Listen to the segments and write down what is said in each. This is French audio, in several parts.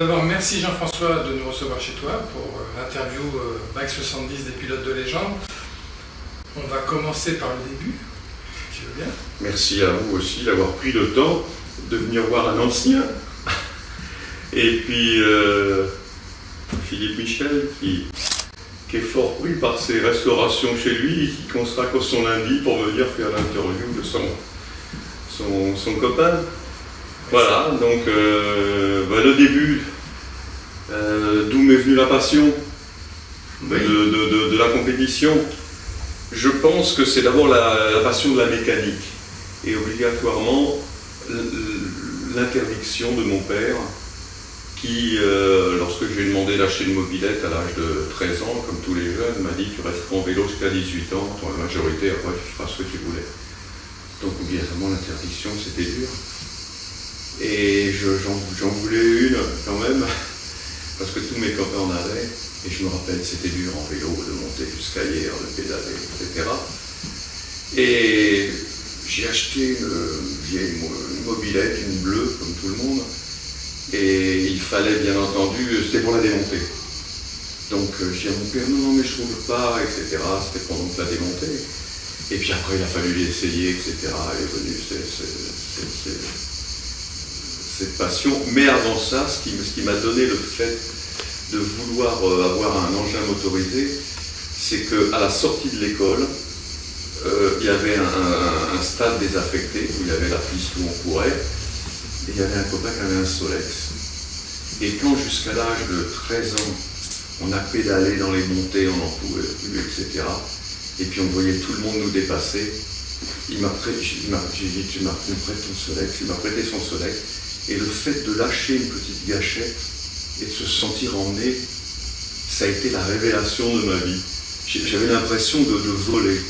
D'abord, merci Jean-François de nous recevoir chez toi pour l'interview Bike 70 des pilotes de légende. On va commencer par le début, si tu veux bien. Merci à vous aussi d'avoir pris le temps de venir voir un ancien. Et puis Philippe Michel qui est fort pris par ses restaurations chez lui et qui consacre son lundi pour venir faire l'interview de son copain. Voilà, donc le début, d'où m'est venue la passion de la compétition. Je pense que c'est d'abord la passion de la mécanique et obligatoirement l'interdiction de mon père qui, lorsque je lui ai demandé d'acheter une mobilette à l'âge de 13 ans, comme tous les jeunes, m'a dit « tu resteras en vélo jusqu'à 18 ans, dans la majorité, après tu feras ce que tu voulais ». Donc obligatoirement l'interdiction c'était dur. Et j'en voulais une quand même, parce que tous mes copains en avaient, et je me rappelle c'était dur en vélo de monter jusqu'à hier, de pédaler, etc. Et j'ai acheté une mobilette, une bleue, comme tout le monde, et il fallait bien entendu, c'était pour la démonter. Donc j'ai dit à mon père, non mais je trouve pas, etc. C'était pour donc la démonter. Et puis après il a fallu l'essayer, etc. Elle est venue cette passion. Mais avant ça, ce qui m'a donné le fait de vouloir avoir un engin motorisé, c'est qu'à la sortie de l'école, il y avait un stade désaffecté où il y avait la piste où on courait, et il y avait un copain qui avait un Solex. Et quand jusqu'à l'âge de 13 ans, on a pédalé dans les montées, on n'en pouvait plus, etc. Et puis on voyait tout le monde nous dépasser. J'ai dit, tu me prêtes ton Solex, il m'a prêté son Solex. Et le fait de lâcher une petite gâchette et de se sentir emmené, ça a été la révélation de ma vie. J'avais l'impression de voler.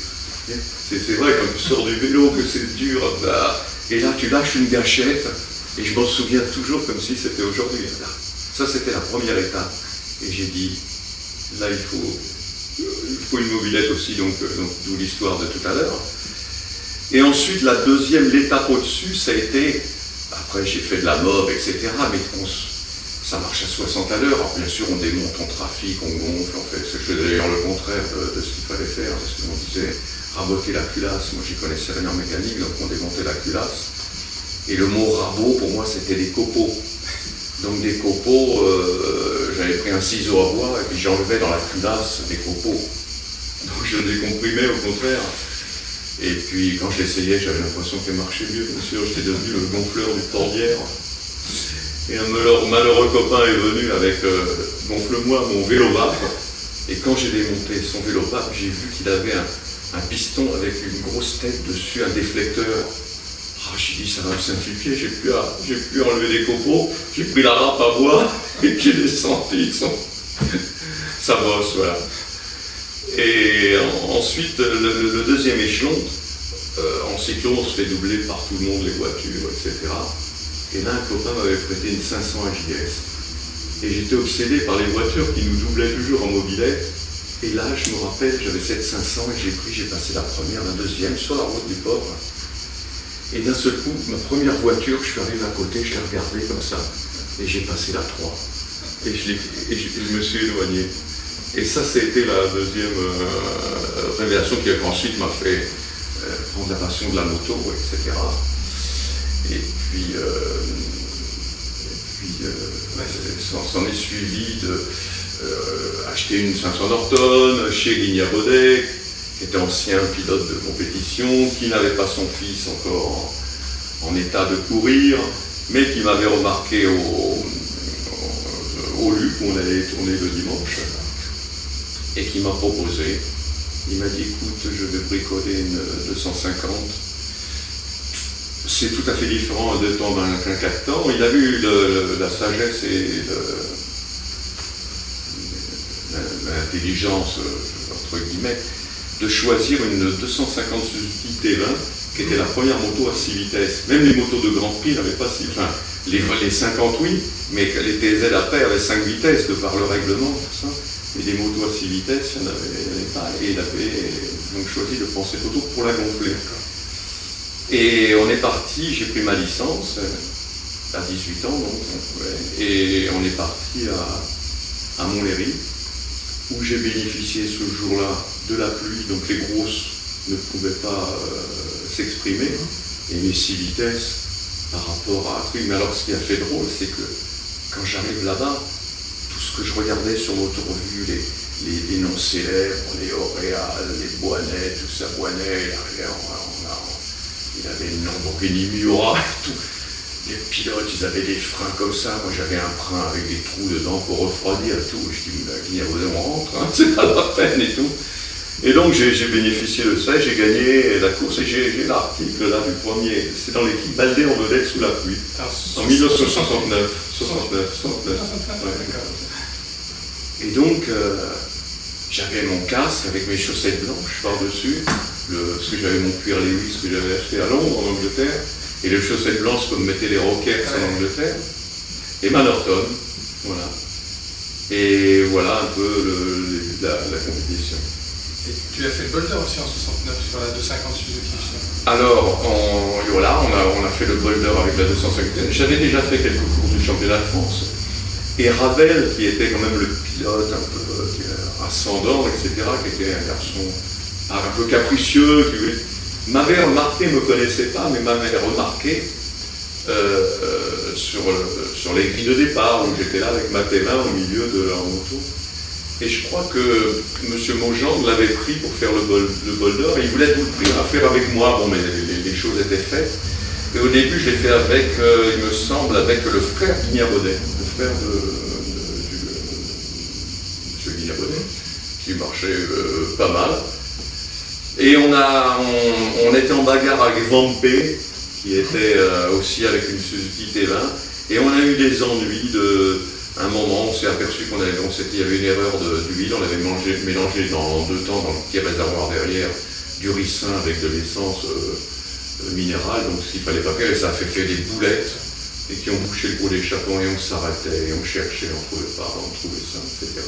C'est vrai, quand tu sors du vélo, que c'est dur, et là tu lâches une gâchette, et je m'en souviens toujours comme si c'était aujourd'hui. Ça c'était la première étape. Et j'ai dit, là il faut une mobilette aussi, donc d'où l'histoire de tout à l'heure. Et ensuite, l'étape au-dessus, ça a été, après j'ai fait de la mob, etc., mais ça marche à 60 à l'heure. Alors bien sûr, on démonte, on trafique, on gonfle, en fait. C'est d'ailleurs le contraire de ce qu'il fallait faire, parce qu'on disait raboter la culasse. Moi, j'y connaissais rien en mécanique, donc on démontait la culasse. Et le mot rabot, pour moi, c'était des copeaux. Donc des copeaux, j'avais pris un ciseau à bois, et puis j'enlevais dans la culasse des copeaux. Donc je les comprimais, au contraire. Et puis quand je l'essayais, j'avais l'impression qu'elle marchait mieux. Bien sûr, j'étais devenu le gonfleur du Cordière. Et un malheureux copain est venu avec gonfle-moi mon vélo-vape. Et quand j'ai démonté son vélo-vape, j'ai vu qu'il avait un piston avec une grosse tête dessus, un déflecteur. J'ai dit, ça va me simplifier, j'ai pu enlever des copeaux, j'ai pris la râpe à bois et j'ai descendu sa bosse, voilà. Et ensuite, le deuxième échelon, en cyclo, on se fait doubler par tout le monde, les voitures, etc. Et là, un copain m'avait prêté une 500 AJS. Et j'étais obsédé par les voitures qui nous doublaient toujours en mobilette. Et là, je me rappelle, j'avais cette 500 et j'ai passé la première, la deuxième, sur la route du pauvre. Et d'un seul coup, ma première voiture, je suis arrivé à côté, je l'ai regardée comme ça. Et j'ai passé la 3. Et je me suis éloigné. Et ça, c'était la deuxième révélation qui ensuite m'a fait prendre la passion de la moto, etc. Et puis s'en est suivi acheter une 500 Norton chez Ligna Baudet, qui était ancien pilote de compétition, qui n'avait pas son fils encore en état de courir, mais qui m'avait remarqué au Luc où on allait tourner le dimanche. Et qui m'a proposé, il m'a dit écoute, je vais bricoler une 250. C'est tout à fait différent de temps qu'un 4 temps. Il a eu la sagesse et l'intelligence, entre guillemets, de choisir une 250 Suzuki T20, qui était la première moto à 6 vitesses. Même les motos de Grand Prix n'avaient pas 6 vitesses. Enfin, les 50 oui, mais les TZ après avaient 5 vitesses de par le règlement, tout ça. Mais des motos à 6 vitesses, il n'y en avait pas. Et il avait donc choisi de prendre cette moto pour la gonfler. Et on est parti, j'ai pris ma licence. à 18 ans, donc, ouais. Et on est parti à Montlhéry, où j'ai bénéficié ce jour-là de la pluie, donc les grosses ne pouvaient pas s'exprimer, et mes 6 vitesses par rapport à un truc. Mais alors ce qui a fait drôle, c'est que quand j'arrive là-bas, tout ce que je regardais sur l'autoroute, les noms célèbres, les Oréal, les Boinet, tout ça, Boinet, il avait une Lamborghini Miura, tout. Les pilotes, ils avaient des freins comme ça. Moi, j'avais un frein avec des trous dedans pour refroidir et tout. Je dis, Guignabodin, on rentre, hein, c'est pas la peine et tout. Et donc, j'ai bénéficié de ça, j'ai gagné la course et j'ai l'article là du premier. C'est dans l'équipe Baldé en vedette sous la pluie. En 1969. 69. Ouais. Et donc, j'avais mon casque avec mes chaussettes blanches par-dessus, parce que j'avais mon cuir Lewis que j'avais acheté à Londres, en Angleterre. Et les chaussettes blanches comme mettaient les Rockets en Angleterre, et Manorton, voilà. Et voilà un peu le début de la compétition. Et tu as fait le boulder aussi en 69 sur la 250 Suzuki. Alors, on a fait le boulder avec la 250. J'avais déjà fait quelques courses du championnat de France. Et Ravel, qui était quand même le pilote un peu ascendant, etc., qui était un garçon un peu capricieux, m'avait remarqué, ne me connaissait pas, mais m'avait remarqué sur les grilles de départ, où j'étais là avec ma Théma au milieu de leur moto. Et je crois que M. Maugend l'avait pris pour faire le boulder, et il voulait tout le faire avec moi. Bon, mais les choses étaient faites. Et au début, je l'ai fait avec, il me semble, avec le frère Guignabodin, le frère de M. Guignabodin, qui marchait pas mal. Et on était en bagarre avec Vampé, qui était aussi avec une Suzuki T20, et on a eu des ennuis à un moment, on s'est aperçu qu'il y avait une erreur d'huile, on avait mélangé dans 2 temps dans le petit réservoir derrière du ricin avec de l'essence minérale, donc ce qu'il ne fallait pas faire, et ça a fait des boulettes, et qui ont bouché le pot d'échappement, et on s'arrêtait, et on cherchait, on ne trouvait pas, on trouvait ça, etc.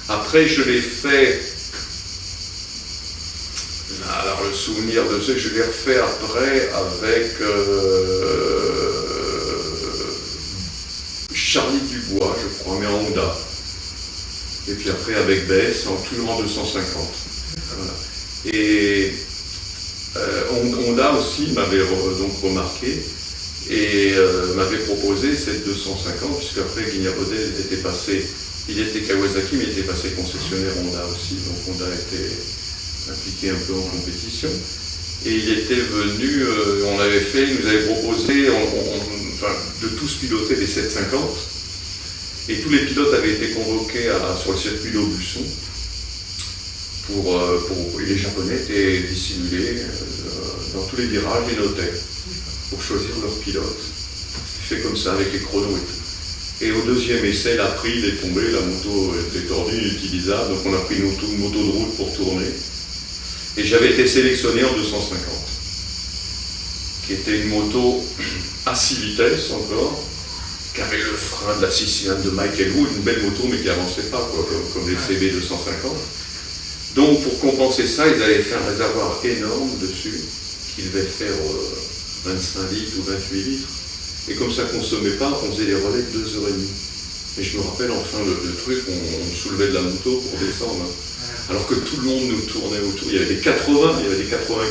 Après, je l'ai fait. Alors le souvenir de ce, je l'ai refait après avec Charlie Dubois, je crois, mais en Honda. Et puis après avec Bess, toujours en 250. Voilà. Et Honda aussi m'avait donc remarqué et m'avait proposé cette 250, puisque après Guignabodin était passé, il était Kawasaki, mais il était passé concessionnaire Honda aussi, donc Honda était impliqué un peu en compétition. Et il était venu, on avait fait, il nous avait proposé de tous piloter les 750. Et tous les pilotes avaient été convoqués sur le circuit d'Aubusson. Et les Japonais étaient dissimulés dans tous les virages, les notaient, pour choisir leur pilote. C'était fait comme ça avec les chronos et tout. Et au deuxième essai, la prise, il est tombé, la moto était tordue, inutilisable, donc on a pris une moto de route pour tourner. Et j'avais été sélectionné en 250, qui était une moto à 6 vitesses encore, qui avait le frein de la 6 cylindres de Michael Wood, une belle moto mais qui n'avançait pas, quoi, comme les CB 250. Donc pour compenser ça, ils avaient fait un réservoir énorme dessus, qui devait faire 25 litres ou 28 litres. Et comme ça ne consommait pas, on faisait les relais de 2h30. Et je me rappelle enfin le truc, on soulevait de la moto pour descendre. Alors que tout le monde nous tournait autour. Il y avait des 80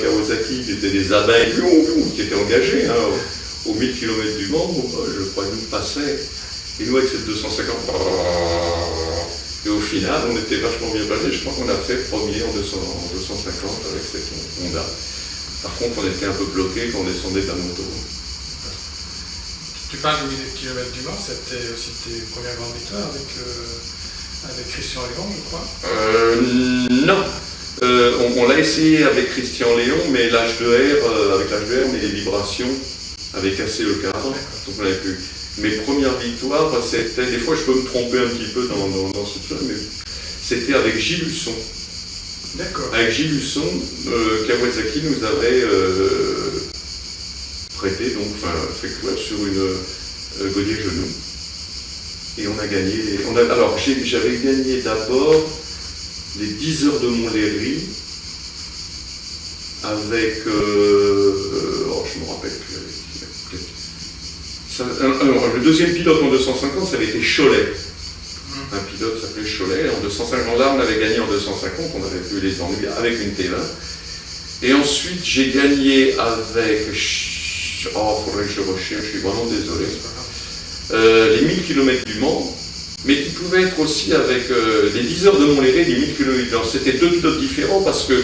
Kawasaki qui étaient des abeilles qui étaient engagés aux 1000 km du Mans. Je crois qu'ils nous passaient. Et nous, avec cette 250, et au final, on était vachement bien placés. Je crois qu'on a fait premier en 250 avec cette Honda. Par contre, on était un peu bloqués quand on descendait de la moto. Tu parles du 1000 km du Mans, c'était aussi tes premières grandes victoires avec Christian Léon, je crois. Non. On l'a essayé avec Christian Léon, mais avec l'H2R, mais les vibrations avaient cassé le cadre, donc on n'avait plus. Mes premières victoires, c'était, des fois je peux me tromper un petit peu dans ce truc, mais c'était avec Gilles Husson. D'accord. Avec Gilles Husson, Kawasaki nous avait prêté, fait courir sur une Godier genou. Et on a gagné. Alors, j'avais gagné d'abord les 10 heures de Montlhéry avec. Je me rappelle plus. le deuxième pilote en 250, ça avait été Cholet. Un pilote s'appelait Cholet. En 250, là, on avait gagné en 250, on avait eu les ennuis avec une T20. Et ensuite, j'ai gagné avec... Oh, faudrait que je recherche, je suis vraiment désolé. Les 1000 km du Mans, mais qui pouvaient être aussi avec les 10 heures de Montlhéry, les 1000 km du Mans. C'était deux pilotes différents parce que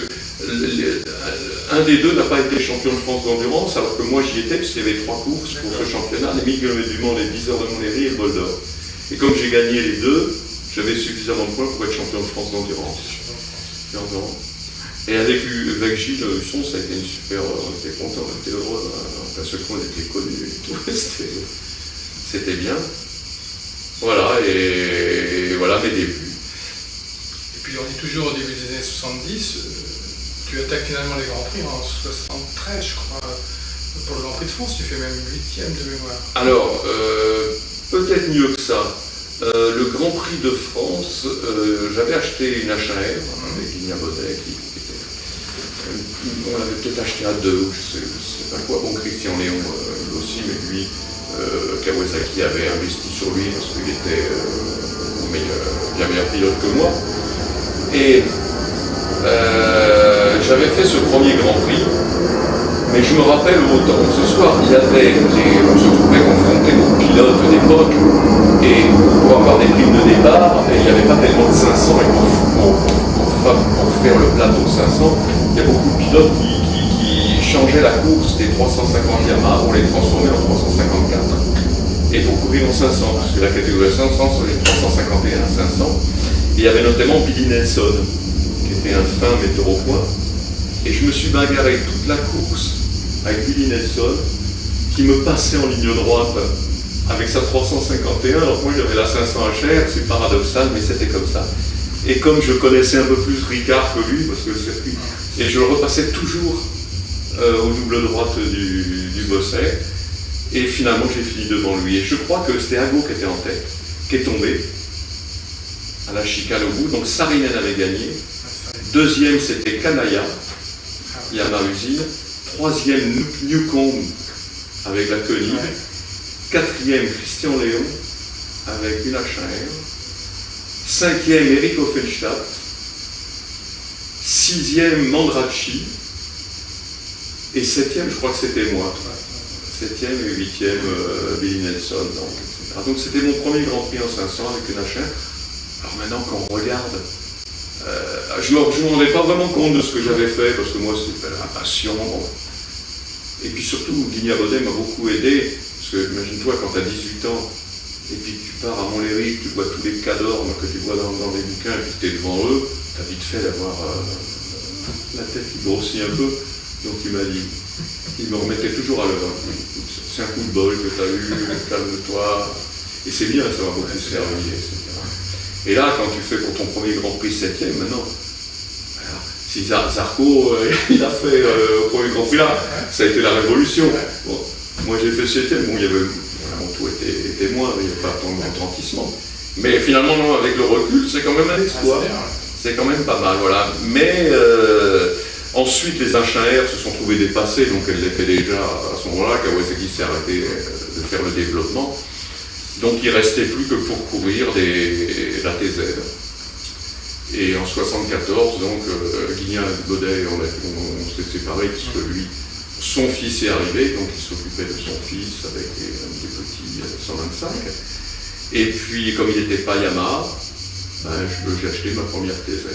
un des deux n'a pas été champion de France d'endurance, alors que moi j'y étais, parce qu'il y avait 3 courses pour ce championnat, les 1000 km du Mans, les 10 heures de Montlhéry et le Bol d'Or. Et comme j'ai gagné les deux, j'avais suffisamment de points pour être champion de France d'endurance. Et avec Gilles Husson, ça a été une super... On était contents, on était heureux, parce qu'on était connus et tout, c'était bien. Voilà, et voilà mes débuts. Et puis on est toujours au début des années 70, tu attaques finalement les Grands Prix en 73, je crois, pour le Grand Prix de France, tu fais même 8e de mémoire. Alors, peut-être mieux que ça. Le Grand Prix de France, j'avais acheté une HAR avec Guignan Baudet, on l'avait peut-être acheté à 2, ou je sais pas quoi. Bon, Christian Léon aussi, mais lui, Kawasaki avait investi sur lui parce qu'il était bien meilleur pilote que moi. Et j'avais fait ce premier Grand Prix, mais je me rappelle autant, ce soir, on se trouvait confrontés aux pilotes d'époque, et pour avoir des primes de départ, il n'y avait pas tellement de 500, et pour faire le plateau 500, il y a beaucoup de pilotes qui changeaient la course des 350 Yamaha pour les transformer en 354, et pour courir en 500, parce que la catégorie 500, c'est les 351 à 500, et il y avait notamment Billy Nelson, qui était un fin metteur au point, et je me suis bagarré toute la course avec Billy Nelson, qui me passait en ligne droite avec sa 351, alors moi j'avais la 500 HR, c'est paradoxal, mais c'était comme ça. Et comme je connaissais un peu plus Ricard que lui, parce que le circuit, et je le repassais toujours au double droite du bosset, et finalement j'ai fini devant lui. Et je crois que c'était Ago qui était en tête, qui est tombé à la chicane au bout, donc Saarinen avait gagné. Deuxième c'était Kanaya, Yamaha Usine. Troisième Newcomb avec la Koenig. Quatrième Christian Léon avec une HR. Cinquième Eric Offenstadt. Sixième Mandracci. Et septième, je crois que c'était moi. Septième et huitième Billy Nelson. Donc c'était mon premier Grand Prix en 500 avec une HR. Alors maintenant qu'on regarde, je ne me rendais pas vraiment compte de ce que j'avais fait, parce que moi c'était la passion. Bon. Et puis surtout, Guignan Baudet m'a beaucoup aidé, parce que imagine-toi quand tu as 18 ans, et puis tu pars à Montlhéry, tu vois tous les cadors que tu vois dans les bouquins, et puis tu es devant eux, tu as vite fait d'avoir la tête qui grossit un peu. Donc il m'a dit, il me remettait toujours à l'heure. C'est un coup de bol que tu as eu, calme-toi. Et c'est bien, ça m'a beaucoup servi, etc. Et là, quand tu fais pour ton premier Grand Prix 7e, maintenant, si Zarco, il a fait au premier Grand Prix là, ça a été la révolution. Bon, moi j'ai fait 7e, bon, il y avait, mon tout était moins, il n'y avait pas tant de ralentissement. Mais finalement, non, avec le recul, c'est quand même un exploit. C'est quand même pas mal, voilà. Mais ensuite, les HR se sont trouvés dépassés, donc elles l'étaient déjà à ce moment-là, Kawasaki s'est arrêté de faire le développement. Donc il ne restait plus que pour courir la TZ. Et en 74, donc Guignan Baudet, on s'est séparés puisque lui, son fils est arrivé, donc il s'occupait de son fils avec des petits 125. Et puis comme il n'était pas Yamaha, j'ai acheté ma première TZ.